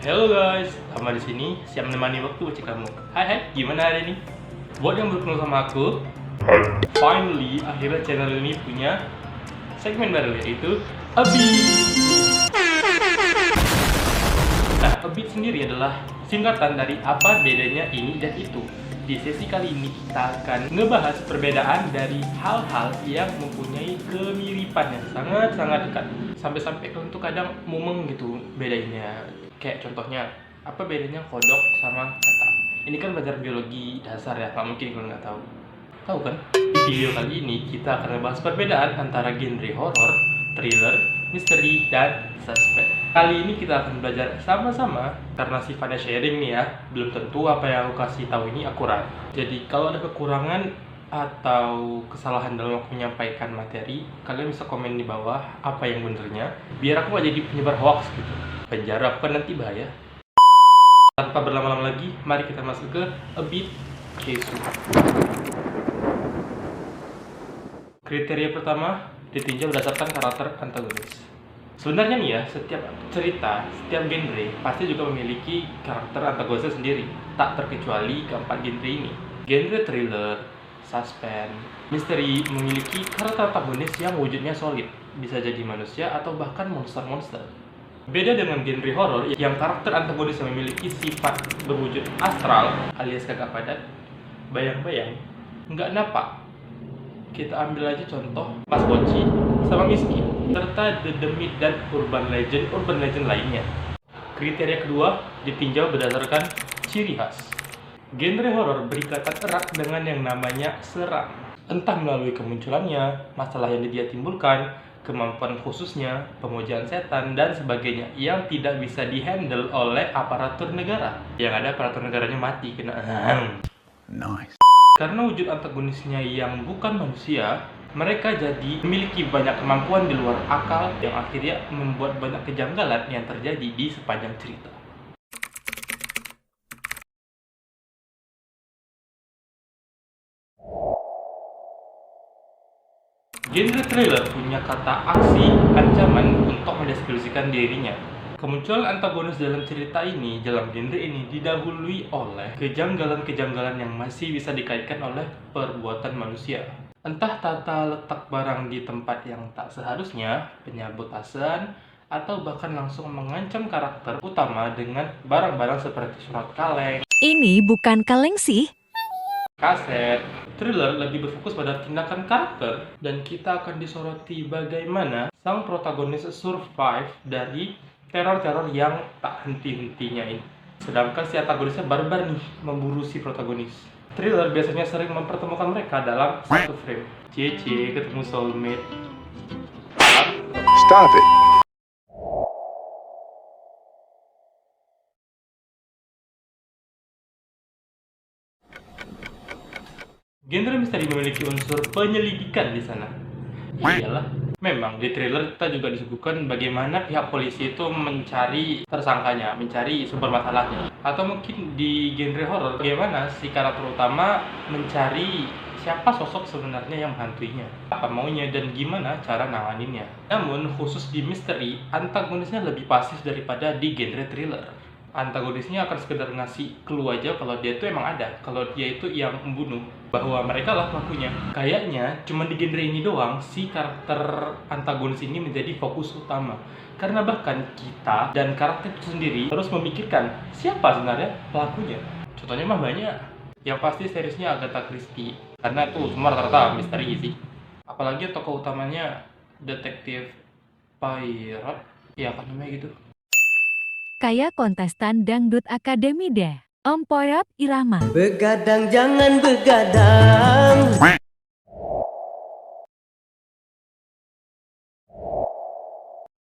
Halo guys, sama di sini siap menemani waktu baca kamu. Hai, gimana hari ini? Buat yang baru kenal sama aku, finally akhirnya channel ini punya segmen baru yaitu A Beat. Nah, A Beat sendiri adalah singkatan dari apa bedanya ini dan itu. Di sesi kali ini kita akan ngebahas perbedaan dari hal-hal yang mempunyai kemiripan yang sangat-sangat dekat. Sampai-sampai kalian tuh kadang mumeng gitu bedainnya. Kayak contohnya, apa bedanya kodok sama kata? Ini kan belajar biologi dasar ya, nggak mungkin kalian nggak tahu. Tahu kan? Di video kali ini kita akan ngebahas perbedaan antara genre horor, thriller, misteri, dan suspense. Kali ini kita akan belajar sama-sama karena sifatnya sharing nih ya. Belum tentu apa yang aku kasih tahu ini akurat. Jadi kalau ada kekurangan atau kesalahan dalam aku menyampaikan materi, kalian bisa komen di bawah apa yang benernya, biar aku gak jadi penyebar hoax gitu. Penjara kan nanti bahaya. Tanpa berlama-lama lagi, mari kita masuk ke A Beat Kesu. Kriteria pertama ditinjau berdasarkan karakter antagonis. Sebenarnya nih ya, setiap cerita, setiap genre pasti juga memiliki karakter antagonisnya sendiri. Tak terkecuali keempat genre ini. Genre thriller, suspense, misteri memiliki karakter antagonis yang wujudnya solid. Bisa jadi manusia atau bahkan monster-monster. Beda dengan genre horor yang karakter antagonis yang memiliki sifat berwujud astral alias kagak padat, bayang-bayang, nggak napak. Kita ambil aja contoh Mas Boci sama Miskin, serta The Demit dan urban legend lainnya. Kriteria kedua ditinjau berdasarkan ciri khas. Genre horor berikatan erat dengan yang namanya seram. Entah melalui kemunculannya, masalah yang dia timbulkan, kemampuan khususnya, pemujaan setan, dan sebagainya yang tidak bisa dihandle oleh aparatur negara. Yang ada aparatur negaranya mati, kena Nice. Karena wujud antagonisnya yang bukan manusia, mereka jadi memiliki banyak kemampuan di luar akal yang akhirnya membuat banyak kejanggalan yang terjadi di sepanjang cerita. Genre thriller punya kata aksi, ancaman untuk mendeskripsikan dirinya. Kemunculan antagonis dalam cerita ini, dalam genre ini didahului oleh kejanggalan-kejanggalan yang masih bisa dikaitkan oleh perbuatan manusia. Entah tata letak barang di tempat yang tak seharusnya, penyabutasan, atau bahkan langsung mengancam karakter utama dengan barang-barang seperti surat kaleng, Ini bukan kaleng sih. kaset. Thriller lebih berfokus pada tindakan karakter, dan kita akan disoroti bagaimana sang protagonis survive dari teror-teror yang tak henti-hentinya ini. Sedangkan si antagonisnya barbar nih, memburu si protagonis. Thriller biasanya sering mempertemukan mereka dalam satu frame. Cie ketemu soulmate. Stop it. Genre misteri memiliki unsur penyelidikan di sana. Iyalah, memang di thriller kita juga disuguhkan bagaimana pihak polisi itu mencari tersangkanya, mencari sumber masalahnya. Atau mungkin di genre horor, bagaimana si karakter utama mencari siapa sosok sebenarnya yang menghantuinya, apa maunya, dan gimana cara nanganinnya. Namun khusus di misteri, antagonisnya lebih pasif daripada di genre thriller. Antagonisnya akan sekedar ngasih clue aja kalau dia itu emang ada, kalau dia itu yang membunuh, bahwa mereka lah pelakunya. Kayaknya cuma di genre ini doang si karakter antagonis ini menjadi fokus utama, karena bahkan kita dan karakter itu sendiri terus memikirkan siapa sebenarnya pelakunya. Contohnya mah banyak. Yang pasti seriesnya Agatha Christie, karena itu semua rata-rata misteri sih. Apalagi tokoh utamanya detektif Poirot, ya kan namanya gitu. Kayak kontestan Dangdut Akademi deh. Om Poirot Irama. Begadang jangan begadang.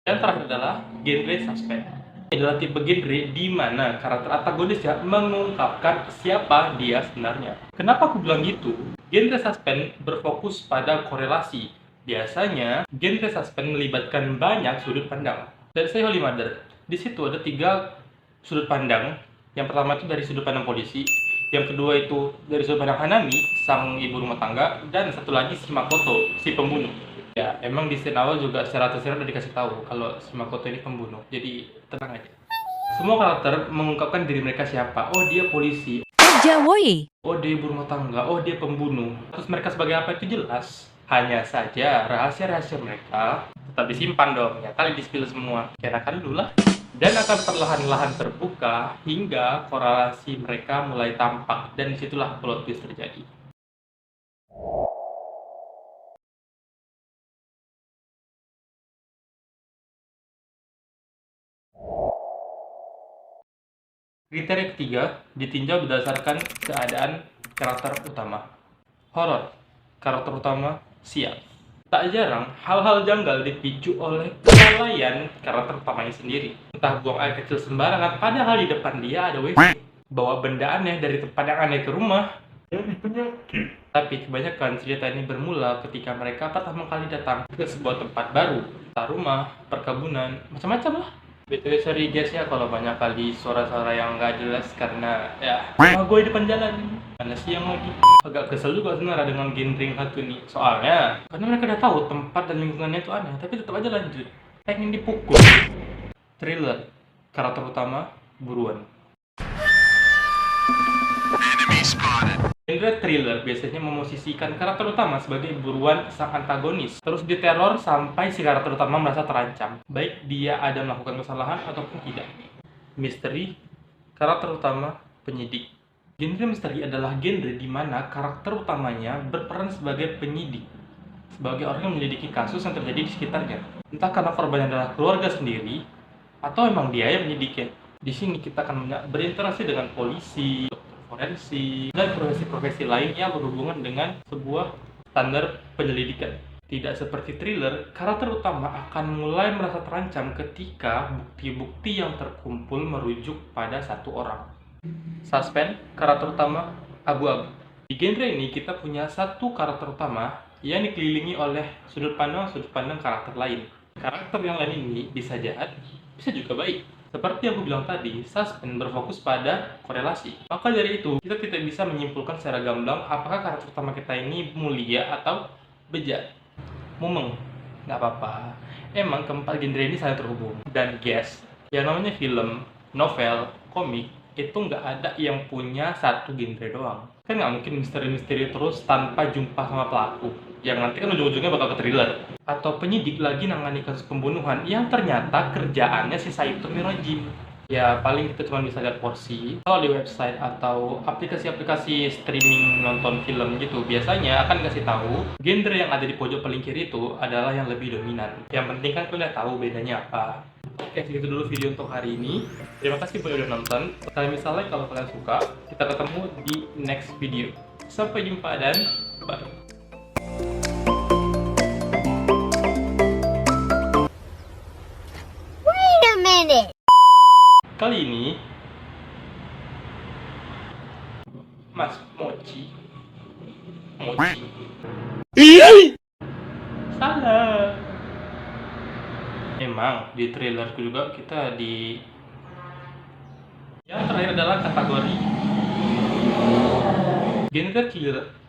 Yang terakhir adalah genre suspense. Ini adalah tipe genre di mana karakter antagonisnya mengungkapkan siapa dia sebenarnya. Kenapa aku bilang gitu? Genre suspense berfokus pada korelasi. Biasanya, genre suspense melibatkan banyak sudut pandang. Dan saya Holy Mother. Di situ ada 3 sudut pandang. Yang pertama itu dari sudut pandang polisi, yang kedua itu dari sudut pandang Hanami, sang ibu rumah tangga, dan satu lagi si Makoto, si pembunuh. Ya, emang di scene awal juga secara tersirat udah dikasih tahu kalau si Makoto ini pembunuh. Jadi tenang aja. Semua karakter mengungkapkan diri mereka siapa. Oh, dia polisi. Jawoy. Oh, dia ibu rumah tangga. Oh, dia pembunuh. Terus mereka sebagai apa itu jelas. Hanya saja rahasia-rahasia mereka tetap disimpan dong. Ya kali di-spill semua. Kira-kira dulu lah. Dan akan perlahan-lahan terbuka hingga korelasi mereka mulai tampak. Dan disitulah plot twist terjadi. Kriteria ketiga ditinjau berdasarkan keadaan karakter utama. Horor, karakter utama siap. Tak jarang, hal-hal janggal dipicu oleh kelalaian karakter utamanya sendiri. Entah buang air kecil sembarangan, padahal di depan dia ada WC. Bawa benda aneh dari tempat yang aneh ke rumah. Tapi kebanyakan cerita ini bermula ketika mereka pertama kali datang ke sebuah tempat baru. Entah rumah, perkebunan, macam-macam lah. BTW sorry guys ya kalau banyak kali suara-suara yang nggak jelas karena ya rumah gue di depan jalan. Karena siang lagi. Agak kesel juga sebenarnya dengan genre yang satu nih. Soalnya karena mereka udah tahu tempat dan lingkungannya itu aneh, tapi tetap aja lanjut. Pengen dipukul. Thriller, karakter utama buruan. Genre thriller biasanya memosisikan karakter utama sebagai buruan sang antagonis, terus diteror sampai si karakter utama merasa terancam, baik dia ada melakukan kesalahan ataupun tidak. Misteri, karakter utama penyidik. Genre misteri adalah genre di mana karakter utamanya berperan sebagai penyidik, sebagai orang yang menyelidiki kasus yang terjadi di sekitarnya. Entah karena korbannya adalah keluarga sendiri, atau memang dia yang menyelidiki. Di sini kita akan berinteraksi dengan polisi, forensik, dan profesi-profesi lain yang berhubungan dengan sebuah standar penyelidikan. Tidak seperti thriller, karakter utama akan mulai merasa terancam ketika bukti-bukti yang terkumpul merujuk pada satu orang. Suspense, karakter utama abu-abu. Di genre ini kita punya satu karakter utama yang dikelilingi oleh sudut pandang karakter lain. Karakter yang lain ini bisa jahat, bisa juga baik. Seperti yang aku bilang tadi, suspense berfokus pada korelasi. Maka dari itu, kita tidak bisa menyimpulkan secara gamblang apakah karakter utama kita ini mulia atau bejat. Mumeng, nggak apa-apa. Emang keempat genre ini saling terhubung. Dan guys, yang namanya film, novel, komik, itu nggak ada yang punya satu genre doang. Kan nggak mungkin misteri-misteri terus tanpa jumpa sama pelaku. Yang nanti kan ujung-ujungnya bakal ke thriller. Atau penyidik lagi nangani kasus pembunuhan yang ternyata kerjaannya si Saito Mirojim. Ya paling kita cuma bisa lihat porsi. Kalau di website atau aplikasi-aplikasi streaming nonton film gitu, biasanya akan kasih tahu genre yang ada di pojok paling kiri itu adalah yang lebih dominan. Yang penting kan kalian tahu bedanya apa. Oke, segitu dulu video untuk hari ini. Terima kasih buat udah nonton. Kalau misalnya kalau kalian suka, kita ketemu di next video. Sampai jumpa dan bye. Wait a minute. Kali ini Mas Mochi salah. Emang di trailerku juga kita di yang terakhir adalah kategori genre thriller.